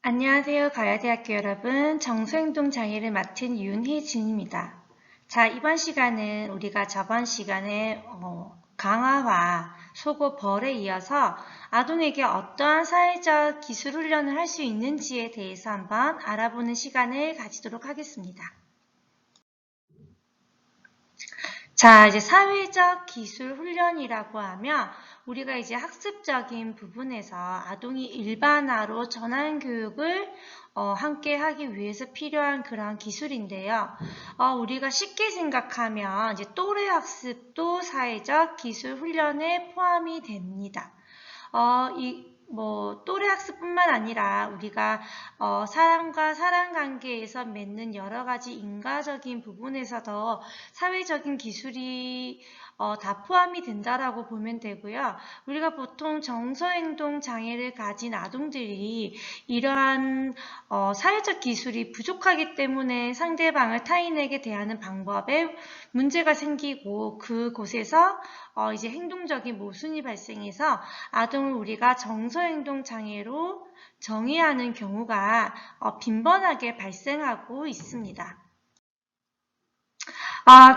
안녕하세요. 가야대학교 여러분. 정서행동 장애를 맡은 윤혜진입니다. 자, 이번 시간은 우리가 저번 시간에 강화와 소고 벌에 이어서 아동에게 어떠한 사회적 기술 훈련을 할 수 있는지에 대해서 한번 알아보는 시간을 가지도록 하겠습니다. 자, 이제 사회적 기술 훈련이라고 하면 우리가 이제 학습적인 부분에서 아동이 일반화로 전환 교육을 함께 하기 위해서 필요한 그런 기술인데요. 우리가 쉽게 생각하면 이제 또래 학습도 사회적 기술 훈련에 포함이 됩니다. 또래 학습뿐만 아니라 우리가 사람과 사람 관계에서 맺는 여러 가지 인과적인 부분에서도 사회적인 기술이 다 포함이 된다라고 보면 되고요. 우리가 보통 정서행동 장애를 가진 아동들이 이러한 사회적 기술이 부족하기 때문에 상대방을 타인에게 대하는 방법에 문제가 생기고 그곳에서 이제 행동적인 모순이 발생해서 아동을 우리가 정서행동 장애로 정의하는 경우가 빈번하게 발생하고 있습니다.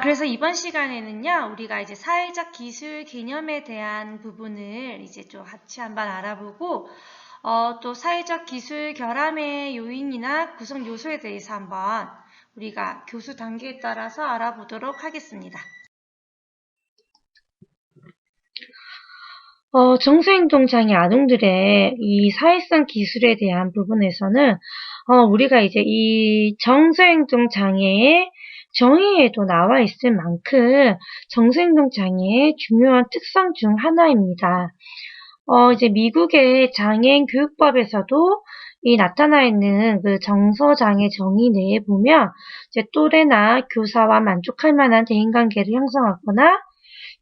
그래서 이번 시간에는요, 우리가 이제 사회적 기술 개념에 대한 부분을 이제 좀 같이 한번 알아보고, 또 사회적 기술 결함의 요인이나 구성 요소에 대해서 한번 우리가 교수 단계에 따라서 알아보도록 하겠습니다. 정서행동 장애 아동들의 이 사회성 기술에 대한 부분에서는 우리가 이제 이 정서행동 장애의 정의에도 나와 있을 만큼 정서행동 장애의 중요한 특성 중 하나입니다. 이제 미국의 장애인 교육법에서도 이 나타나 있는 그 정서장애 정의 내에 보면 이제 또래나 교사와 만족할 만한 대인관계를 형성하거나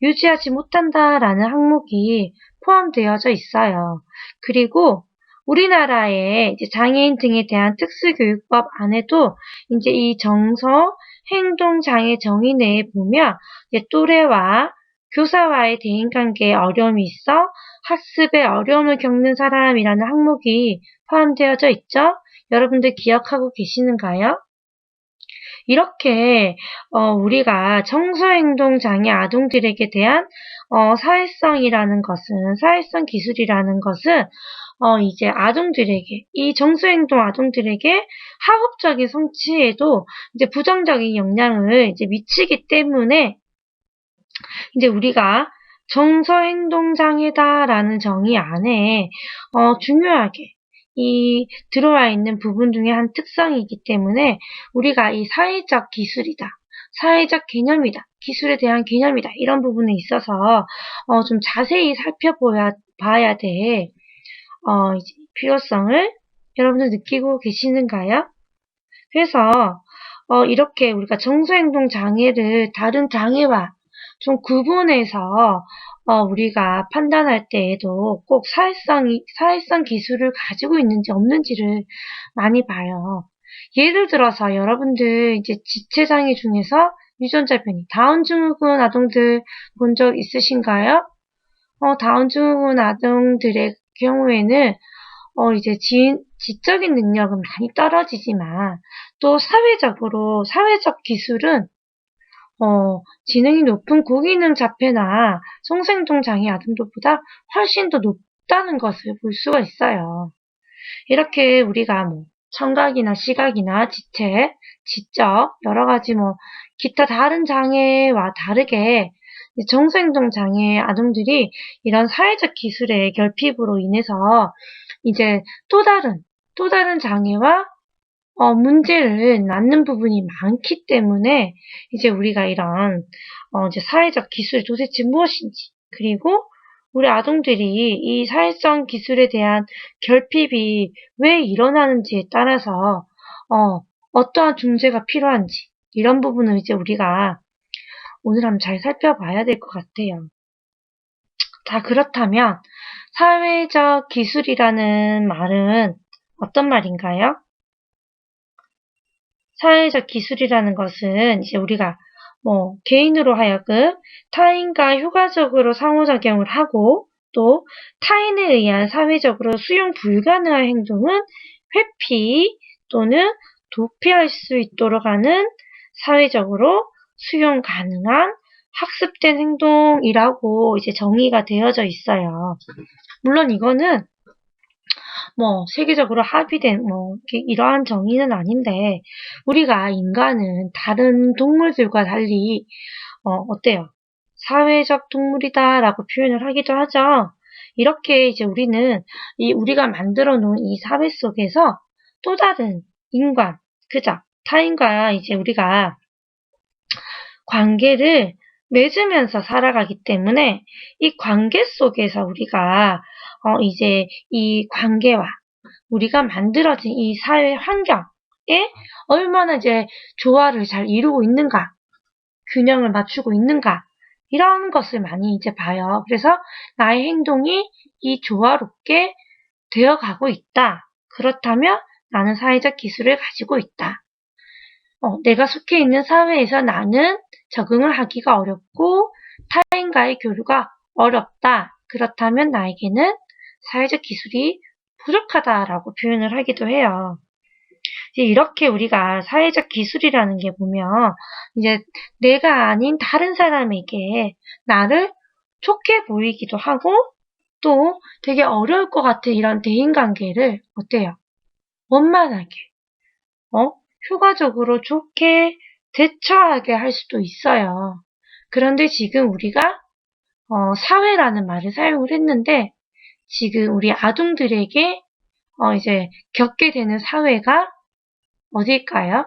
유지하지 못한다라는 항목이 포함되어져 있어요. 그리고 우리나라의 이제 장애인 등에 대한 특수교육법 안에도 이제 이 정서 행동장애 정의 내에 보면 이제 또래와 교사와의 대인관계에 어려움이 있어 학습에 어려움을 겪는 사람이라는 항목이 포함되어져 있죠? 여러분들 기억하고 계시는가요? 이렇게 우리가 정서행동 장애 아동들에게 대한 사회성이라는 것은 사회성 기술이라는 것은 이제 아동들에게 이 정서행동 아동들에게 학업적인 성취에도 이제 부정적인 영향을 이제 미치기 때문에 이제 우리가 정서행동장애다라는 정의 안에 중요하게 이 들어와 있는 부분 중에 한 특성이기 때문에 우리가 이 사회적 기술이다, 사회적 개념이다, 기술에 대한 개념이다 이런 부분에 있어서 좀 자세히 살펴봐야 될 이제 필요성을 여러분들 느끼고 계시는가요? 그래서 이렇게 우리가 정서행동 장애를 다른 장애와 좀 구분해서 우리가 판단할 때에도 꼭 사회성 기술을 가지고 있는지 없는지를 많이 봐요. 예를 들어서 여러분들 이제 지체장애 중에서 유전자 변이, 다운 증후군 아동들 본 적 있으신가요? 다운 증후군 아동들의 경우에는 이제 지적인 능력은 많이 떨어지지만 또 사회적 기술은 지능이 높은 고기능 자폐나 성생동 장애 아동들보다 훨씬 더 높다는 것을 볼 수가 있어요. 이렇게 우리가 청각이나 시각이나 지체, 지적, 여러 가지 기타 다른 장애와 다르게 정서행동 장애 아동들이 이런 사회적 기술의 결핍으로 인해서 이제 또 다른 장애와 문제를 낳는 부분이 많기 때문에 이제 우리가 이런 이제 사회적 기술이 도대체 무엇인지 그리고 우리 아동들이 이 사회성 기술에 대한 결핍이 왜 일어나는지에 따라서 어떠한 중재가 필요한지 이런 부분을 이제 우리가 오늘 한번 잘 살펴봐야 될 것 같아요. 자, 그렇다면 사회적 기술이라는 말은 어떤 말인가요? 사회적 기술이라는 것은 이제 우리가 개인으로 하여금 타인과 효과적으로 상호작용을 하고 또 타인에 의한 사회적으로 수용 불가능한 행동은 회피 또는 도피할 수 있도록 하는 사회적으로 수용 가능한 학습된 행동이라고 이제 정의가 되어져 있어요. 물론 이거는 뭐 세계적으로 합의된 뭐 이러한 정의는 아닌데 우리가 인간은 다른 동물들과 달리 어때요? 사회적 동물이다라고 표현을 하기도 하죠. 이렇게 이제 우리는 우리가 만들어 놓은 이 사회 속에서 또 다른 인간, 그죠? 타인과 이제 우리가 관계를 맺으면서 살아가기 때문에 이 관계 속에서 우리가 이제 이 관계와 우리가 만들어진 이 사회 환경에 얼마나 이제 조화를 잘 이루고 있는가, 균형을 맞추고 있는가, 이런 것을 많이 이제 봐요. 그래서 나의 행동이 이 조화롭게 되어가고 있다. 그렇다면 나는 사회적 기술을 가지고 있다. 내가 속해 있는 사회에서 나는 적응을 하기가 어렵고 타인과의 교류가 어렵다. 그렇다면 나에게는 사회적 기술이 부족하다라고 표현을 하기도 해요. 이제 이렇게 우리가 사회적 기술이라는 게 보면 이제 내가 아닌 다른 사람에게 나를 좋게 보이기도 하고 또 되게 어려울 것 같은 이런 대인관계를 어때요? 원만하게, 효과적으로 좋게 대처하게 할 수도 있어요. 그런데 지금 우리가 사회라는 말을 사용을 했는데 지금 우리 아동들에게 이제 겪게 되는 사회가 어딜까요?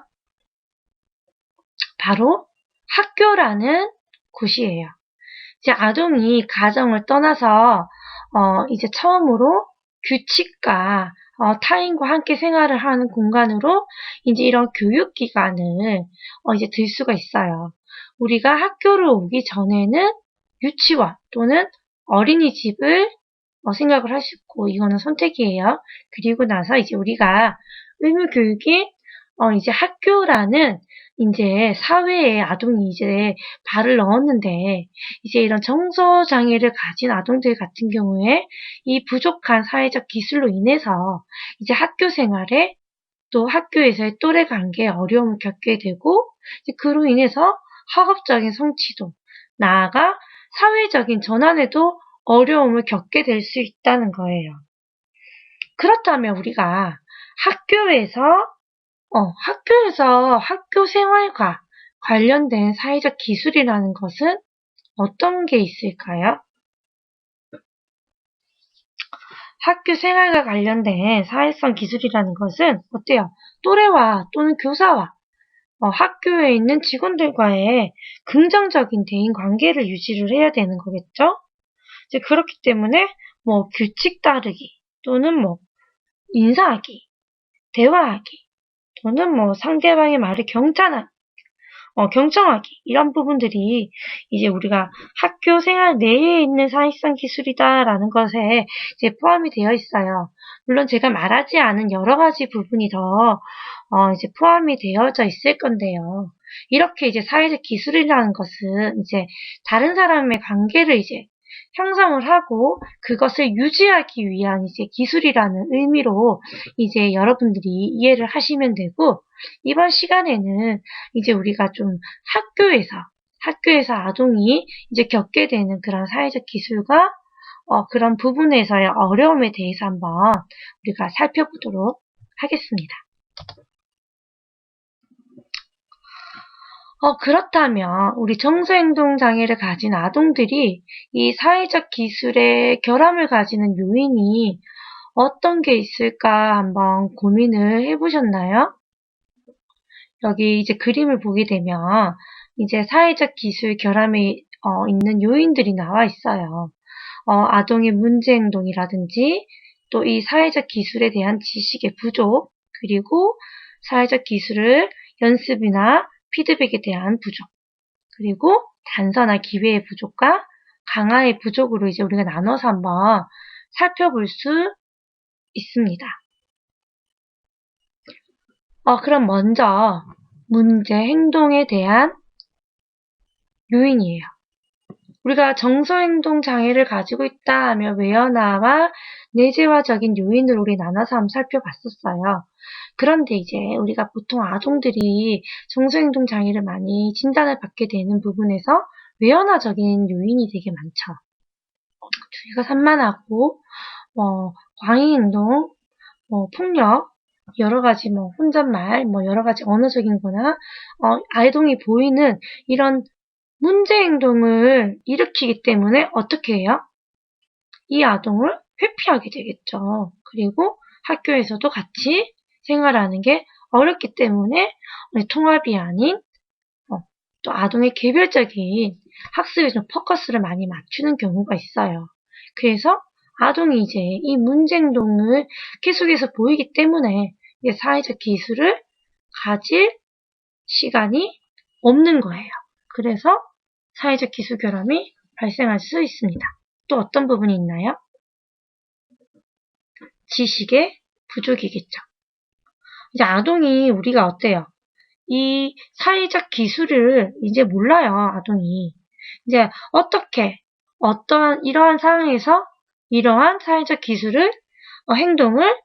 바로 학교라는 곳이에요. 이제 아동이 가정을 떠나서 이제 처음으로 규칙과 타인과 함께 생활을 하는 공간으로 이제 이런 교육기관을 이제 들 수가 있어요. 우리가 학교를 오기 전에는 유치원 또는 어린이집을 생각을 할 수 있고 이거는 선택이에요. 그리고 나서 이제 우리가 의무교육이 이제 학교라는 이제 사회에 아동이 이제 발을 넣었는데 이제 이런 정서 장애를 가진 아동들 같은 경우에 이 부족한 사회적 기술로 인해서 이제 학교 생활에 또 학교에서의 또래 관계에 어려움을 겪게 되고 이제 그로 인해서 학업적인 성취도 나아가 사회적인 전환에도 어려움을 겪게 될 수 있다는 거예요. 그렇다면 우리가 학교에서 학교 생활과 관련된 사회적 기술이라는 것은 어떤 게 있을까요? 학교 생활과 관련된 사회성 기술이라는 것은 어때요? 또래와 또는 교사와 학교에 있는 직원들과의 긍정적인 대인 관계를 유지를 해야 되는 거겠죠? 이제 그렇기 때문에 뭐 규칙 따르기 또는 뭐 인사하기, 대화하기 또는 뭐 상대방의 말을 경청하기 이런 부분들이 이제 우리가 학교 생활 내에 있는 사회성 기술이다라는 것에 이제 포함이 되어 있어요. 물론 제가 말하지 않은 여러 가지 부분이 더 이제 포함이 되어져 있을 건데요. 이렇게 이제 사회적 기술이라는 것은 이제 다른 사람의 관계를 이제 형성을 하고 그것을 유지하기 위한 이제 기술이라는 의미로 이제 여러분들이 이해를 하시면 되고 이번 시간에는 이제 우리가 좀 학교에서 아동이 이제 겪게 되는 그런 사회적 기술과 그런 부분에서의 어려움에 대해서 한번 우리가 살펴보도록 하겠습니다. 그렇다면 우리 정서행동 장애를 가진 아동들이 이 사회적 기술의 결함을 가지는 요인이 어떤 게 있을까 한번 고민을 해보셨나요? 여기 이제 그림을 보게 되면 이제 사회적 기술 결함에 있는 요인들이 나와 있어요. 아동의 문제 행동이라든지 또 이 사회적 기술에 대한 지식의 부족, 그리고 사회적 기술을 연습이나 피드백에 대한 부족, 그리고 단서나 기회의 부족과 강화의 부족으로 이제 우리가 나눠서 한번 살펴볼 수 있습니다. 그럼 먼저 문제 행동에 대한 요인이에요. 우리가 정서행동 장애를 가지고 있다 하면 외연화와 내재화적인 요인을 우리 나눠서 한번 살펴봤었어요. 그런데 이제 우리가 보통 아동들이 정서행동 장애를 많이 진단을 받게 되는 부분에서 외연화적인 요인이 되게 많죠. 주의가 산만하고, 광의행동, 폭력, 여러 가지 혼잣말, 여러 가지 언어적인 거나, 아동이 보이는 이런 문제 행동을 일으키기 때문에 어떻게 해요? 이 아동을 회피하게 되겠죠. 그리고 학교에서도 같이 생활하는 게 어렵기 때문에 통합이 아닌 또 아동의 개별적인 학습에 좀 포커스를 많이 맞추는 경우가 있어요. 그래서 아동이 이제 이 문제 행동을 계속해서 보이기 때문에 사회적 기술을 가질 시간이 없는 거예요. 그래서 사회적 기술 결함이 발생할 수 있습니다. 또 어떤 부분이 있나요? 지식의 부족이겠죠. 이제 아동이 우리가 어때요? 이 사회적 기술을 이제 몰라요, 아동이. 이제 어떻게, 어떠한 이러한 상황에서 이러한 사회적 기술을, 행동을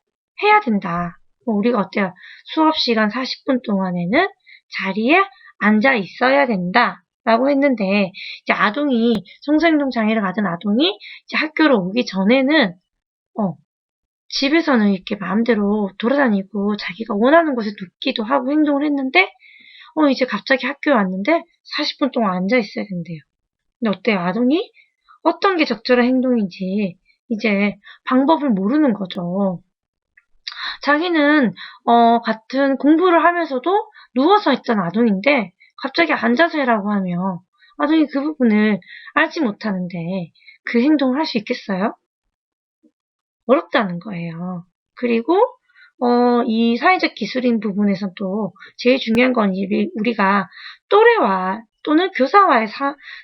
해야 된다. 우리가 어때요? 수업 시간 40분 동안에는 자리에 앉아 있어야 된다. 라고 했는데, 이제 아동이, 정서행동 장애를 가진 아동이 이제 학교로 오기 전에는, 집에서는 이렇게 마음대로 돌아다니고 자기가 원하는 곳에 눕기도 하고 행동을 했는데, 이제 갑자기 학교에 왔는데 40분 동안 앉아 있어야 된대요. 근데 어때요? 아동이 어떤 게 적절한 행동인지 이제 방법을 모르는 거죠. 자기는 같은 공부를 하면서도 누워서 했던 아동인데 갑자기 앉아서 해라고 하면 아동이 그 부분을 알지 못하는데 그 행동을 할 수 있겠어요? 어렵다는 거예요. 그리고 이 사회적 기술인 부분에서 또 제일 중요한 건 우리가 또래와 또는 교사와의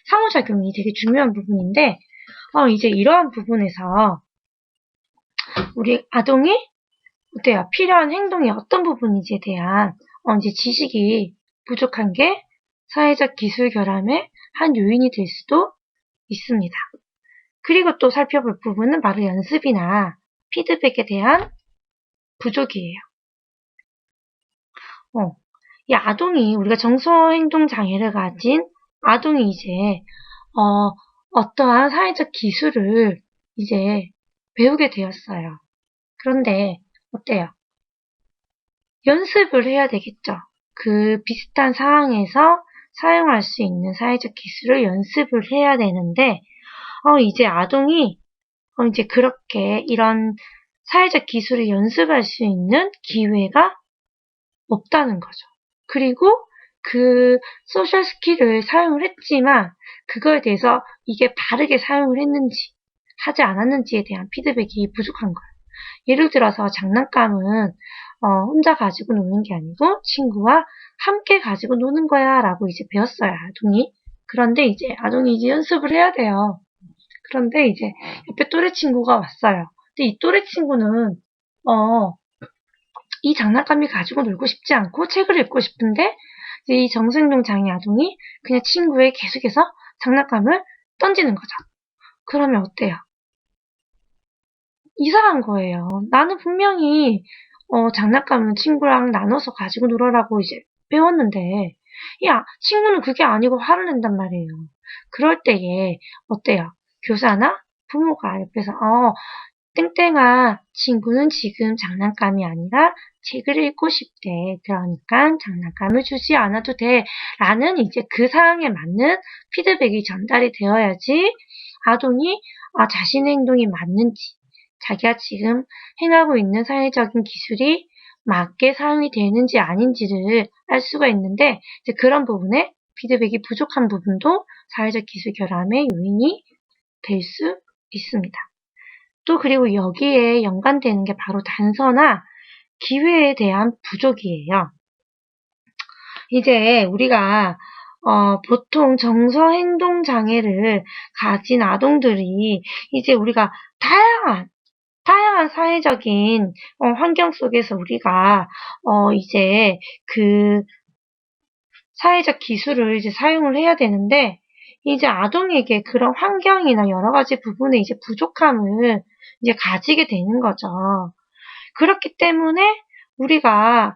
상호작용이 되게 중요한 부분인데 이제 이러한 부분에서 우리 아동이 어때요? 필요한 행동이 어떤 부분인지에 대한 이제 지식이 부족한 게 사회적 기술 결함의 한 요인이 될 수도 있습니다. 그리고 또 살펴볼 부분은 바로 연습이나 피드백에 대한 부족이에요. 이 아동이 우리가 정서행동 장애를 가진 아동이 이제 어떠한 사회적 기술을 이제 배우게 되었어요. 그런데 어때요? 연습을 해야 되겠죠. 그 비슷한 상황에서 사용할 수 있는 사회적 기술을 연습을 해야 되는데 이제 아동이 이제 그렇게 이런 사회적 기술을 연습할 수 있는 기회가 없다는 거죠. 그리고 그 소셜 스킬을 사용을 했지만 그거에 대해서 이게 바르게 사용을 했는지 하지 않았는지에 대한 피드백이 부족한 거예요. 예를 들어서 장난감은 혼자 가지고 노는 게 아니고 친구와 함께 가지고 노는 거야 라고 이제 배웠어요, 아동이. 그런데 이제 아동이 이제 연습을 해야 돼요. 그런데 이제 옆에 또래 친구가 왔어요. 근데 이 또래 친구는 이 장난감이 가지고 놀고 싶지 않고 책을 읽고 싶은데 이 정서행동 장애 아동이 그냥 친구에 계속해서 장난감을 던지는 거죠. 그러면 어때요? 이상한 거예요. 나는 분명히 장난감을 친구랑 나눠서 가지고 놀아라고 이제 배웠는데 야, 친구는 그게 아니고 화를 낸단 말이에요. 그럴 때에 어때요? 교사나 부모가 옆에서 땡땡아, 친구는 지금 장난감이 아니라 책을 읽고 싶대. 그러니까 장난감을 주지 않아도 돼. 라는 이제 그 상황에 맞는 피드백이 전달이 되어야지 아동이 자신의 행동이 맞는지, 자기가 지금 행하고 있는 사회적인 기술이 맞게 사용이 되는지 아닌지를 알 수가 있는데 이제 그런 부분에 피드백이 부족한 부분도 사회적 기술 결함의 요인이 될 수 있습니다. 또 그리고 여기에 연관되는 게 바로 단서나 기회에 대한 부족이에요. 이제 우리가 보통 정서행동 장애를 가진 아동들이 이제 우리가 다양한 사회적인 환경 속에서 우리가 이제 그 사회적 기술을 이제 사용을 해야 되는데 이제 아동에게 그런 환경이나 여러 가지 부분에 이제 부족함을 이제 가지게 되는 거죠. 그렇기 때문에 우리가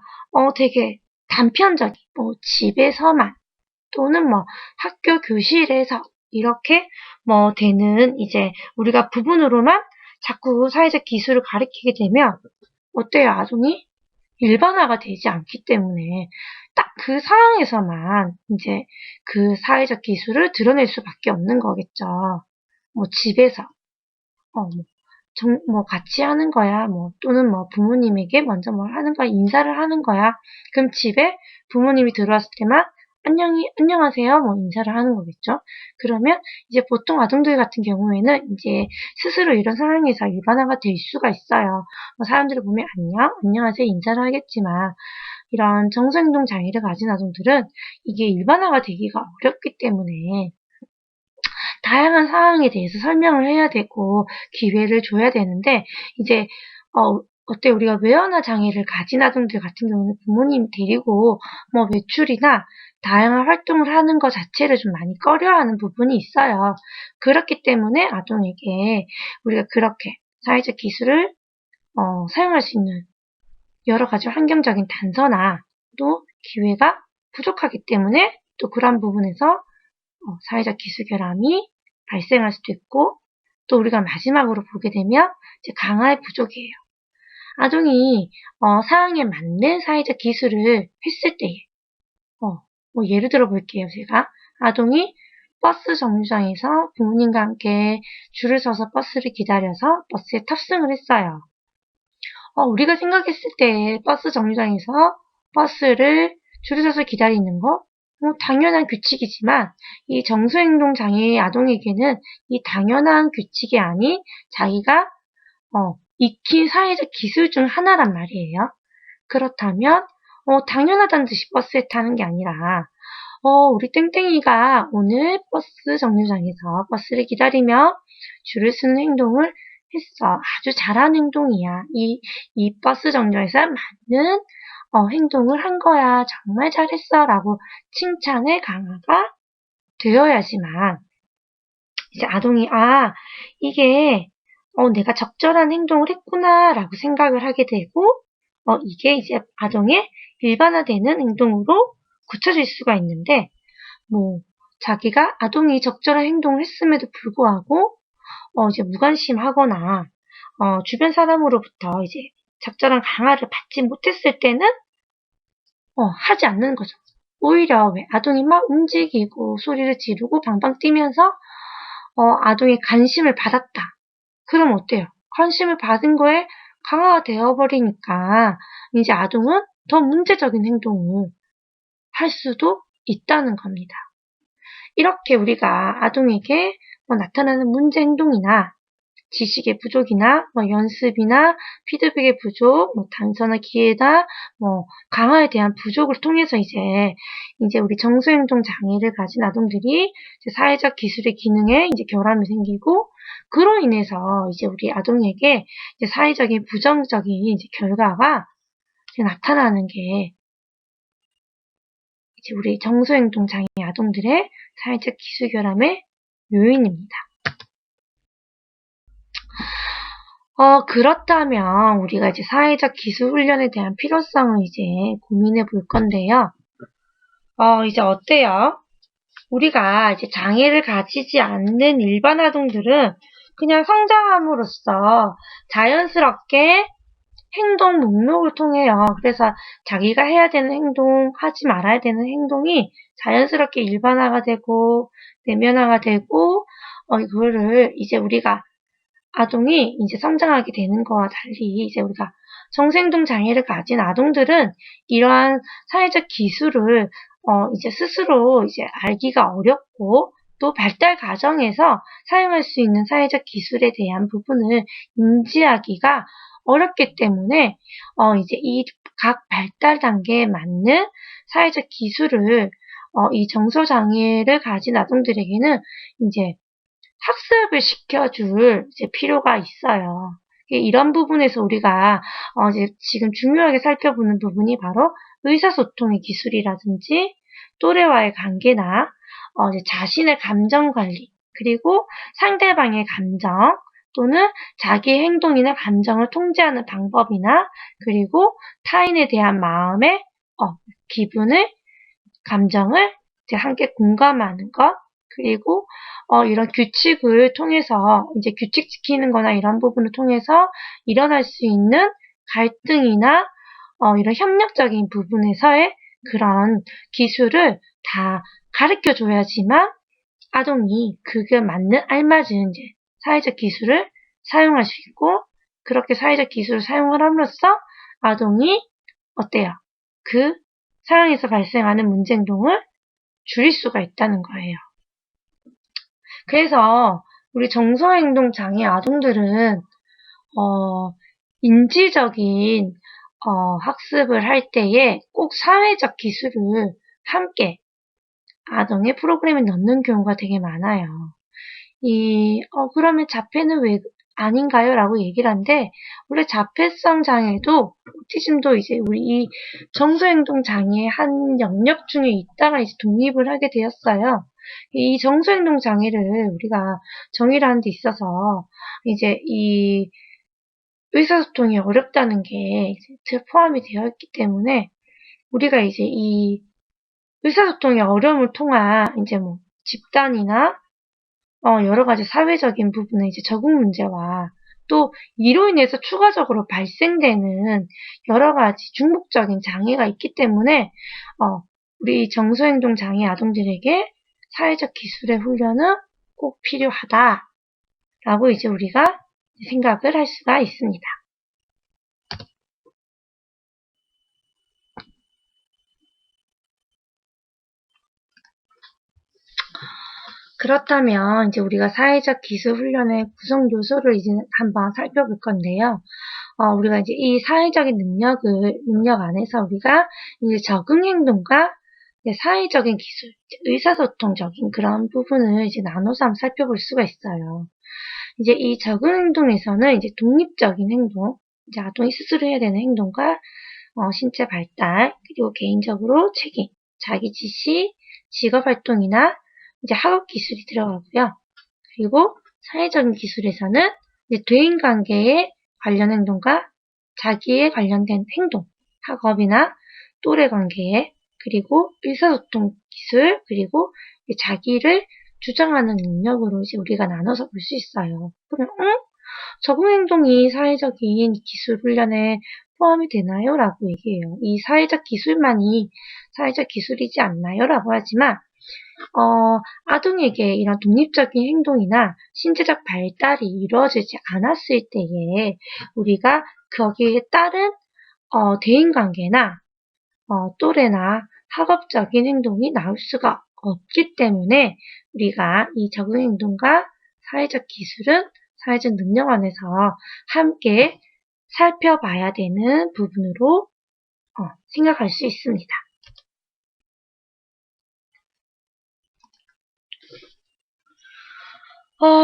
되게 단편적인 뭐 집에서만 또는 뭐 학교 교실에서 이렇게 뭐 되는 이제 우리가 부분으로만 자꾸 사회적 기술을 가리키게 되면 어때요? 아동이 일반화가 되지 않기 때문에 딱 그 상황에서만 이제 그 사회적 기술을 드러낼 수밖에 없는 거겠죠. 뭐 집에서 뭐 뭐 같이 하는 거야. 뭐 또는 뭐 부모님에게 먼저 뭘 하는 거야. 인사를 하는 거야. 그럼 집에 부모님이 들어왔을 때만 안녕하세요. 뭐 인사를 하는 거겠죠. 그러면 이제 보통 아동들 같은 경우에는 이제 스스로 이런 상황에서 일반화가 될 수가 있어요. 뭐 사람들을 보면 안녕하세요 인사를 하겠지만 이런 정서행동 장애를 가진 아동들은 이게 일반화가 되기가 어렵기 때문에 다양한 상황에 대해서 설명을 해야 되고 기회를 줘야 되는데 이제 어때 우리가 외연화 장애를 가진 아동들 같은 경우는 부모님 데리고 뭐 외출이나 다양한 활동을 하는 것 자체를 좀 많이 꺼려하는 부분이 있어요. 그렇기 때문에 아동에게 우리가 그렇게 사회적 기술을 사용할 수 있는 여러 가지 환경적인 단서나 또 기회가 부족하기 때문에 또 그런 부분에서 사회적 기술 결함이 발생할 수도 있고 또 우리가 마지막으로 보게 되면 이제 강화의 부족이에요. 아동이 상황에 맞는 사회적 기술을 했을 때에 뭐 예를 들어 볼게요. 제가 아동이 버스 정류장에서 부모님과 함께 줄을 서서 버스를 기다려서 버스에 탑승을 했어요. 우리가 생각했을 때 버스 정류장에서 버스를 줄을 서서 기다리는 거 당연한 규칙이지만 이 정서행동 장애의 아동에게는 이 당연한 규칙이 아닌 자기가 익힌 사회적 기술 중 하나란 말이에요. 그렇다면 당연하다는 듯이 버스에 타는 게 아니라 우리 땡땡이가 오늘 버스 정류장에서 버스를 기다리며 줄을 서는 행동을 했어. 아주 잘한 행동이야. 이 버스 정류장에서 맞는 행동을 한 거야. 정말 잘했어. 라고 칭찬의 강화가 되어야지만 이제 아동이 이게 내가 적절한 행동을 했구나 라고 생각을 하게 되고 이게 이제 아동의 일반화되는 행동으로 굳혀질 수가 있는데 뭐 자기가 아동이 적절한 행동을 했음에도 불구하고 이제 무관심하거나 주변 사람으로부터 이제 적절한 강화를 받지 못했을 때는 하지 않는 거죠. 오히려 왜 아동이 막 움직이고 소리를 지르고 방방 뛰면서 아동이 관심을 받았다. 그럼 어때요? 관심을 받은 거에 강화가 되어버리니까 이제 아동은 더 문제적인 행동을 할 수도 있다는 겁니다. 이렇게 우리가 아동에게 나타나는 문제 행동이나 지식의 부족이나 연습이나 피드백의 부족, 단서나 기회나 강화에 대한 부족을 통해서 이제 우리 정서행동 장애를 가진 아동들이 이제 사회적 기술의 기능에 이제 결함이 생기고 그로 인해서 이제 우리 아동에게 이제 사회적인 부정적인 이제 결과가 이제 나타나는 게 이제 우리 정서행동 장애 아동들의 사회적 기술 결함의 요인입니다. 그렇다면 우리가 이제 사회적 기술 훈련에 대한 필요성을 이제 고민해 볼 건데요. 이제 어때요? 우리가 이제 장애를 가지지 않는 일반 아동들은 그냥 성장함으로써 자연스럽게 행동 목록을 통해요. 그래서 자기가 해야 되는 행동, 하지 말아야 되는 행동이 자연스럽게 일반화가 되고 내면화가 되고 이거를 이제 우리가 아동이 이제 성장하게 되는 거와 달리 이제 우리가 정서행동 장애를 가진 아동들은 이러한 사회적 기술을 이제 스스로 이제 알기가 어렵고 또 발달 과정에서 사용할 수 있는 사회적 기술에 대한 부분을 인지하기가 어렵기 때문에 이제 이 각 발달 단계에 맞는 사회적 기술을 이 정서 장애를 가진 아동들에게는 이제 학습을 시켜줄 이제 필요가 있어요. 이런 부분에서 우리가 이제 지금 중요하게 살펴보는 부분이 바로 의사소통의 기술이라든지 또래와의 관계나 이제 자신의 감정 관리, 그리고 상대방의 감정, 또는 자기 행동이나 감정을 통제하는 방법이나, 그리고 타인에 대한 마음의, 기분을, 감정을 이제 함께 공감하는 것, 그리고 이런 규칙을 통해서 이제 규칙 지키는 거나 이런 부분을 통해서 일어날 수 있는 갈등이나 이런 협력적인 부분에서의 그런 기술을 다 가르쳐 줘야지만 아동이 그게 맞는 알맞은 이제 사회적 기술을 사용할 수 있고, 그렇게 사회적 기술을 사용을 함으로써 아동이 어때요? 그 상황에서 발생하는 문제 행동을 줄일 수가 있다는 거예요. 그래서 우리 정서행동 장애 아동들은 인지적인 학습을 할 때에 꼭 사회적 기술을 함께 아동의 프로그램에 넣는 경우가 되게 많아요. 그러면 자폐는 왜 아닌가요? 라고 얘기를 하는데, 원래 자폐성 장애도, 오티즘도 이제 우리 이 정서행동 장애의 한 영역 중에 있다가 이제 독립을 하게 되었어요. 이 정서행동 장애를 우리가 정의를 하는 데 있어서, 이제 이 의사소통이 어렵다는 게 이제 포함이 되어 있기 때문에, 우리가 이제 이 의사소통의 어려움을 통한 이제 뭐 집단이나 여러 가지 사회적인 부분의 이제 적응 문제와 또 이로 인해서 추가적으로 발생되는 여러 가지 중복적인 장애가 있기 때문에 우리 정서행동 장애 아동들에게 사회적 기술의 훈련은 꼭 필요하다라고 이제 우리가 생각을 할 수가 있습니다. 그렇다면 이제 우리가 사회적 기술 훈련의 구성 요소를 이제 한번 살펴볼 건데요. 우리가 이제 이 사회적인 능력 안에서 우리가 이제 적응 행동과 사회적인 기술, 의사소통적인 그런 부분을 이제 나눠서 한번 살펴볼 수가 있어요. 이제 이 적응 행동에서는 이제 독립적인 행동, 이제 아동이 스스로 해야 되는 행동과 신체 발달, 그리고 개인적으로 책임, 자기 지시, 직업 활동이나 이제 학업 기술이 들어가고요. 그리고 사회적인 기술에서는 이제 대인 관계에 관련 행동과 자기에 관련된 행동, 학업이나 또래 관계에, 그리고 의사소통 기술, 그리고 자기를 주장하는 능력으로 이제 우리가 나눠서 볼 수 있어요. 그럼 적응 행동이 사회적인 기술 훈련에 포함이 되나요? 라고 얘기해요. 이 사회적 기술만이 사회적 기술이지 않나요? 라고 하지만 아동에게 이런 독립적인 행동이나 신체적 발달이 이루어지지 않았을 때에 우리가 거기에 따른 대인관계나 또래나 학업적인 행동이 나올 수가 없기 때문에 우리가 이 적응 행동과 사회적 기술은 사회적 능력 안에서 함께 살펴봐야 되는 부분으로 생각할 수 있습니다.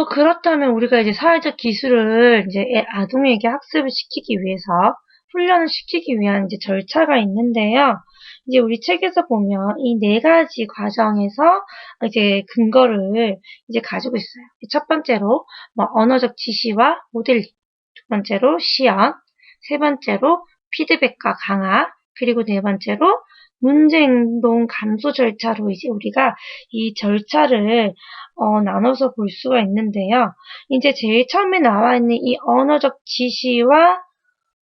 그렇다면 우리가 이제 사회적 기술을 이제 아동에게 학습을 시키기 위해서 훈련을 시키기 위한 이제 절차가 있는데요. 이제 우리 책에서 보면 이 네 가지 과정에서 이제 근거를 이제 가지고 있어요. 첫 번째로 뭐 언어적 지시와 모델링, 두 번째로 시연, 세 번째로 피드백과 강화, 그리고 네 번째로 문제 행동 감소 절차로 이제 우리가 이 절차를 나눠서 볼 수가 있는데요. 이제 제일 처음에 나와 있는 이 언어적 지시와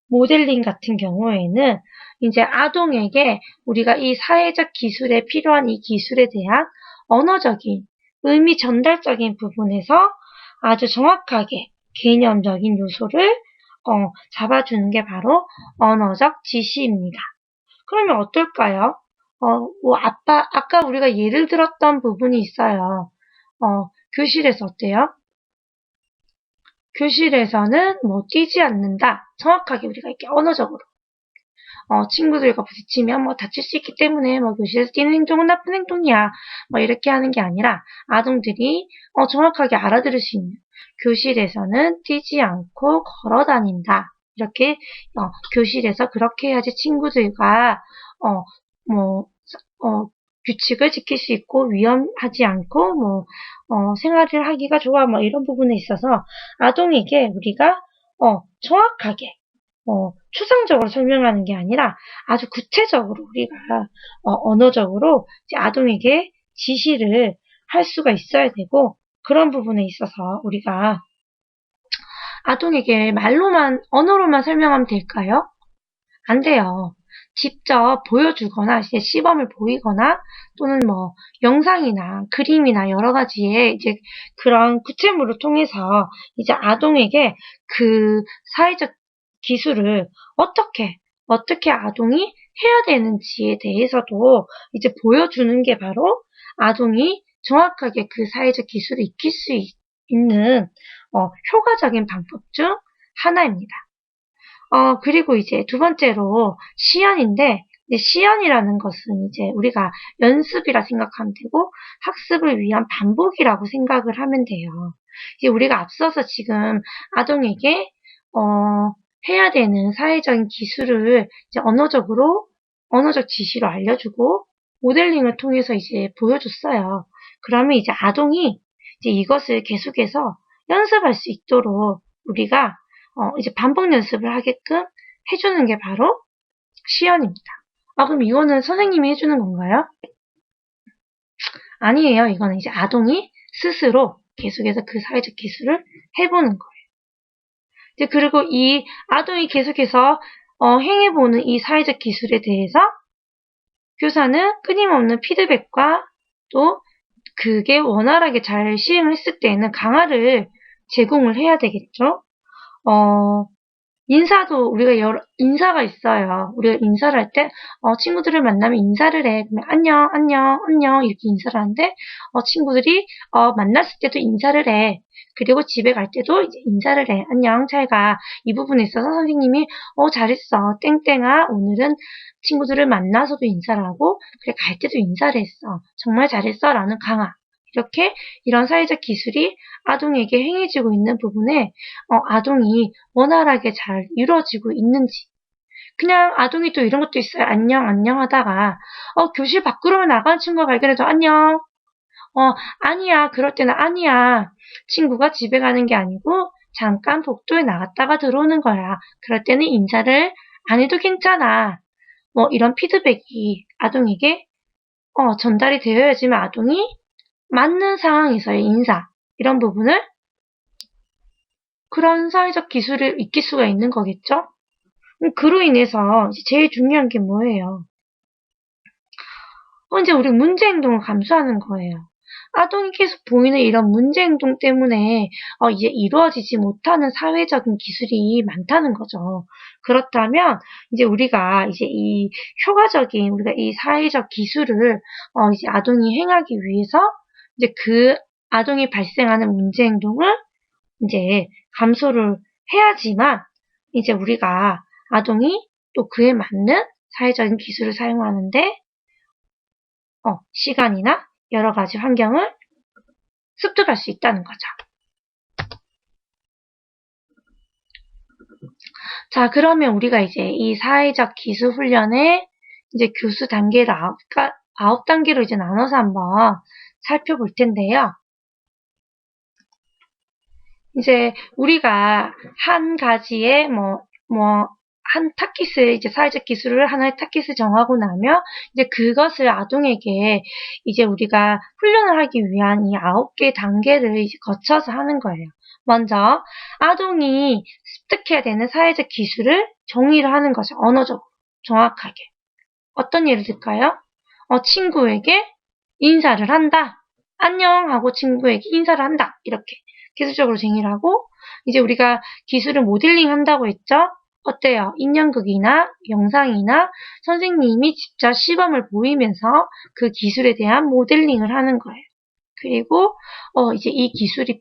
모델링 같은 경우에는 이제 아동에게 우리가 이 사회적 기술에 필요한 이 기술에 대한 언어적인 의미 전달적인 부분에서 아주 정확하게 개념적인 요소를 잡아주는 게 바로 언어적 지시입니다. 그러면 어떨까요? 아까 우리가 예를 들었던 부분이 있어요. 교실에서 어때요? 교실에서는 뭐 뛰지 않는다. 정확하게 우리가 이렇게 언어적으로 친구들과 부딪히면 뭐 다칠 수 있기 때문에 뭐 교실에서 뛰는 행동은 나쁜 행동이야. 뭐 이렇게 하는 게 아니라 아동들이 정확하게 알아들을 수 있는 교실에서는 뛰지 않고 걸어 다닌다. 이렇게 교실에서 그렇게 해야지 친구들과 뭐 규칙을 지킬 수 있고 위험하지 않고 생활을 하기가 좋아 이런 부분에 있어서 아동에게 우리가 정확하게 추상적으로 설명하는 게 아니라 아주 구체적으로 우리가 언어적으로 이제 아동에게 지시를 할 수가 있어야 되고, 그런 부분에 있어서 우리가 아동에게 언어로만 설명하면 될까요? 안 돼요. 직접 보여주거나 이제 시범을 보이거나 또는 영상이나 그림이나 여러 가지의 이제 그런 구체물을 통해서 이제 아동에게 그 사회적 기술을 어떻게 아동이 해야 되는지에 대해서도 이제 보여주는 게 바로 아동이 정확하게 그 사회적 기술을 익힐 수 있는 효과적인 방법 중 하나입니다. 그리고 이제 두 번째로 시연인데, 시연이라는 것은 이제 우리가 연습이라 생각하면 되고 학습을 위한 반복이라고 생각을 하면 돼요. 이제 우리가 앞서서 지금 아동에게 해야 되는 사회적인 기술을 이제 언어적 지시로 알려주고 모델링을 통해서 이제 보여줬어요. 그러면 이제 아동이 이제 이것을 계속해서 연습할 수 있도록 우리가 이제 반복 연습을 하게끔 해주는 게 바로 시연입니다. 그럼 이거는 선생님이 해주는 건가요? 아니에요. 이거는 이제 아동이 스스로 계속해서 그 사회적 기술을 해보는 거예요. 이제 그리고 이 아동이 계속해서 행해보는 이 사회적 기술에 대해서 교사는 끊임없는 피드백과 또 그게 원활하게 잘 시행을 했을 때에는 강화를 제공을 해야 되겠죠. 인사도 우리가 인사가 있어요. 우리가 인사를 할 때, 친구들을 만나면 인사를 해. 그러면 안녕, 안녕, 안녕 이렇게 인사를 하는데, 친구들이 만났을 때도 인사를 해. 그리고 집에 갈 때도 이제 인사를 해. 안녕, 잘 가. 이 부분에 있어서 선생님이 잘했어. 땡땡아, 오늘은 친구들을 만나서도 인사를 하고, 그래 갈 때도 인사를 했어. 정말 잘했어. 라는 강화. 이렇게 이런 사회적 기술이 아동에게 행해지고 있는 부분에 아동이 원활하게 잘 이루어지고 있는지. 그냥 아동이 또 이런 것도 있어요. 안녕, 안녕 하다가 교실 밖으로 나간 친구가 발견해도 안녕. 아니야. 그럴 때는 아니야. 친구가 집에 가는 게 아니고 잠깐 복도에 나갔다가 들어오는 거야. 그럴 때는 인사를 안 해도 괜찮아. 이런 피드백이 아동에게 전달이 되어야지만 아동이 맞는 상황에서의 인사, 이런 부분을 그런 사회적 기술을 익힐 수가 있는 거겠죠? 그로 인해서 제일 중요한 게 뭐예요? 이제 우리 문제 행동을 감수하는 거예요. 아동이 계속 보이는 이런 문제 행동 때문에 이제 이루어지지 못하는 사회적인 기술이 많다는 거죠. 그렇다면 이제 우리가 이제 이 효과적인 우리가 이 사회적 기술을 이제 아동이 행하기 위해서 이제 그 아동이 발생하는 문제 행동을 이제 감소를 해야지만 이제 우리가 아동이 또 그에 맞는 사회적인 기술을 사용하는데 시간이나 여러 가지 환경을 습득할 수 있다는 거죠. 자, 그러면 우리가 이제 이 사회적 기술 훈련의 이제 교수 단계를 9단계로 이제 나눠서 한번 살펴볼 텐데요. 이제 우리가 한 가지의 한 타깃을 이제 사회적 기술을 하나의 타깃을 정하고 나면 이제 그것을 아동에게 이제 우리가 훈련을 하기 위한 이 9개 단계를 이제 거쳐서 하는 거예요. 먼저 아동이 습득해야 되는 사회적 기술을 정의를 하는 거죠. 언어적으로 정확하게. 어떤 예를 들까요? 친구에게 인사를 한다. 안녕 하고 친구에게 인사를 한다. 이렇게 기술적으로 정의를 하고, 이제 우리가 기술을 모델링 한다고 했죠? 어때요? 인형극이나 영상이나 선생님이 직접 시범을 보이면서 그 기술에 대한 모델링을 하는 거예요. 그리고 이제 이 기술이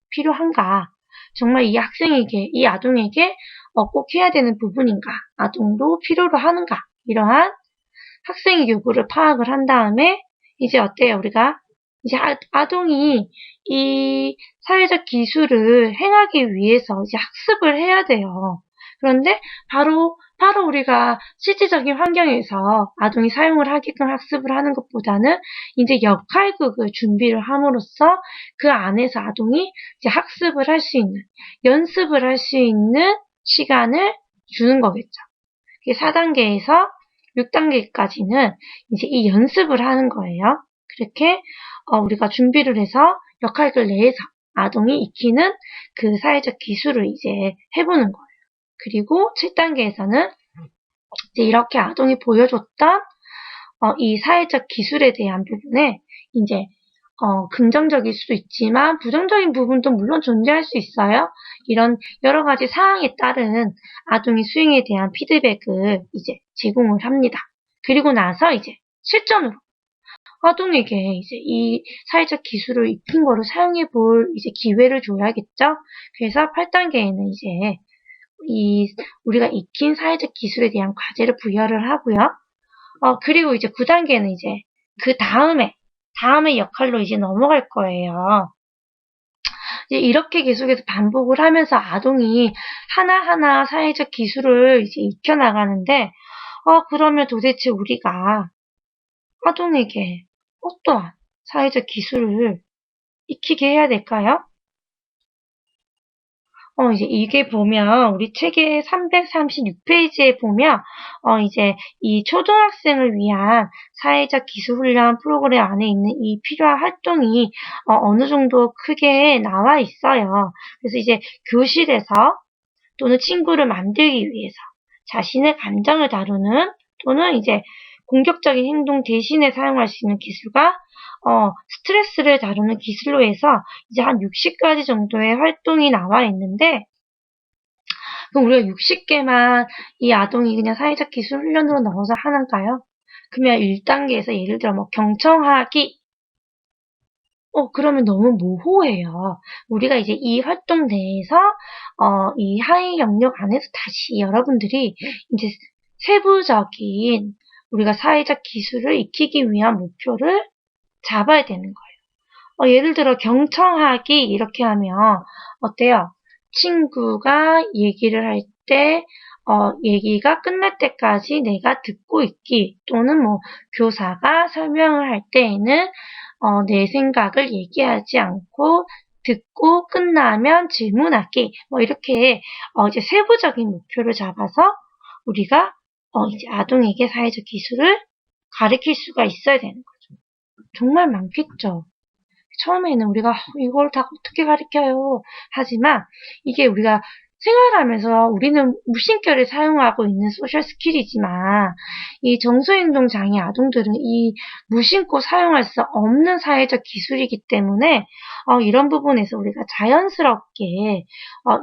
필요한가? 정말 이 학생에게, 이 아동에게 꼭 해야 되는 부분인가? 아동도 필요로 하는가? 이러한 학생의 요구를 파악을 한 다음에 이제 어때요? 우리가 이제 아동이 이 사회적 기술을 행하기 위해서 이제 학습을 해야 돼요. 그런데 바로 우리가 실질적인 환경에서 아동이 사용을 하게끔 학습을 하는 것보다는 이제 역할극을 준비를 함으로써 그 안에서 아동이 이제 학습을 할 수 있는, 연습을 할 수 있는 시간을 주는 거겠죠. 4단계에서 6단계까지는 이제 이 연습을 하는 거예요. 그렇게 우리가 준비를 해서 역할극 내에서 아동이 익히는 그 사회적 기술을 이제 해보는 거예요. 그리고 7단계에서는 이제 이렇게 아동이 보여줬던 이 사회적 기술에 대한 부분에 이제 긍정적일 수도 있지만 부정적인 부분도 물론 존재할 수 있어요. 이런 여러 가지 상황에 따른 아동의 수행에 대한 피드백을 이제 제공을 합니다. 그리고 나서 이제 실전으로 아동에게 이제 이 사회적 기술을 익힌 거를 사용해 볼 이제 기회를 줘야겠죠. 그래서 8단계에는 이제 우리가 익힌 사회적 기술에 대한 과제를 부여를 하고요. 그리고 이제 9단계는 이제 그 다음의 역할로 이제 넘어갈 거예요. 이제 이렇게 계속해서 반복을 하면서 아동이 하나하나 사회적 기술을 이제 익혀나가는데, 그러면 도대체 우리가 아동에게 어떠한 사회적 기술을 익히게 해야 될까요? 이제 이게 보면 우리 책의 336페이지에 보면 이제 이 초등학생을 위한 사회적 기술 훈련 프로그램 안에 있는 이 필요한 활동이 어느 정도 크게 나와 있어요. 그래서 이제 교실에서 또는 친구를 만들기 위해서 자신의 감정을 다루는 또는 이제 공격적인 행동 대신에 사용할 수 있는 기술과 스트레스를 다루는 기술로 해서 이제 한 60가지 정도의 활동이 나와 있는데, 그럼 우리가 60개만 이 아동이 그냥 사회적 기술 훈련으로 넣어서 하는가요? 그러면 1단계에서 예를 들어 뭐 경청하기, 그러면 너무 모호해요. 우리가 이제 이 활동 내에서, 이 하위 영역 안에서 다시 여러분들이 이제 세부적인 우리가 사회적 기술을 익히기 위한 목표를 잡아야 되는 거예요. 예를 들어 경청하기 이렇게 하면 어때요? 친구가 얘기를 할 때, 얘기가 끝날 때까지 내가 듣고 있기, 또는 뭐 교사가 설명을 할 때에는 내 생각을 얘기하지 않고 듣고 끝나면 질문하기, 뭐 이렇게 이제 세부적인 목표를 잡아서 우리가 이제 아동에게 사회적 기술을 가르칠 수가 있어야 되는 거죠. 정말 많겠죠. 처음에는 우리가 이걸 다 어떻게 가르쳐요? 하지만 이게 우리가 생활하면서 우리는 무심결에 사용하고 있는 소셜 스킬이지만 이 정서행동 장애 아동들은 이 무심코 사용할 수 없는 사회적 기술이기 때문에 이런 부분에서 우리가 자연스럽게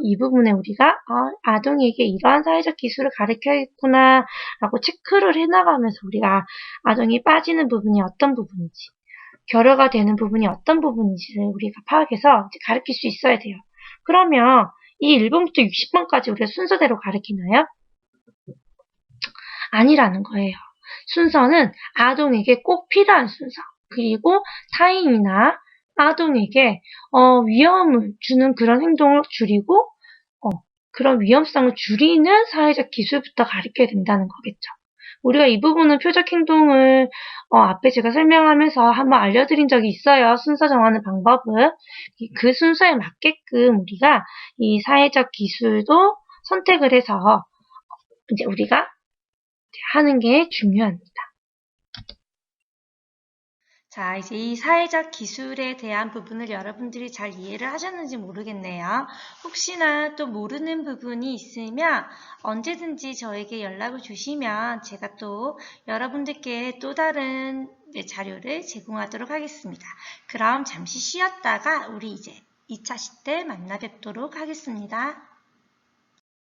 이 부분에 우리가 아동에게 이러한 사회적 기술을 가르쳐야겠구나 라고 체크를 해나가면서 우리가 아동이 빠지는 부분이 어떤 부분인지 결여가 되는 부분이 어떤 부분인지를 우리가 파악해서 이제 가르칠 수 있어야 돼요. 그러면 이 1번부터 60번까지 우리가 순서대로 가르치나요? 아니라는 거예요. 순서는 아동에게 꼭 필요한 순서, 그리고 타인이나 아동에게 위험을 주는 그런 행동을 줄이고 그런 위험성을 줄이는 사회적 기술부터 가르쳐야 된다는 거겠죠. 우리가 이 부분은 표적 행동을 앞에 제가 설명하면서 한번 알려드린 적이 있어요. 순서 정하는 방법은. 그 순서에 맞게끔 우리가 이 사회적 기술도 선택을 해서 이제 우리가 하는 게 중요합니다. 자, 이제 이 사회적 기술에 대한 부분을 여러분들이 잘 이해를 하셨는지 모르겠네요. 혹시나 또 모르는 부분이 있으면 언제든지 저에게 연락을 주시면 제가 또 여러분들께 또 다른 자료를 제공하도록 하겠습니다. 그럼 잠시 쉬었다가 우리 이제 2차 시 때 만나 뵙도록 하겠습니다.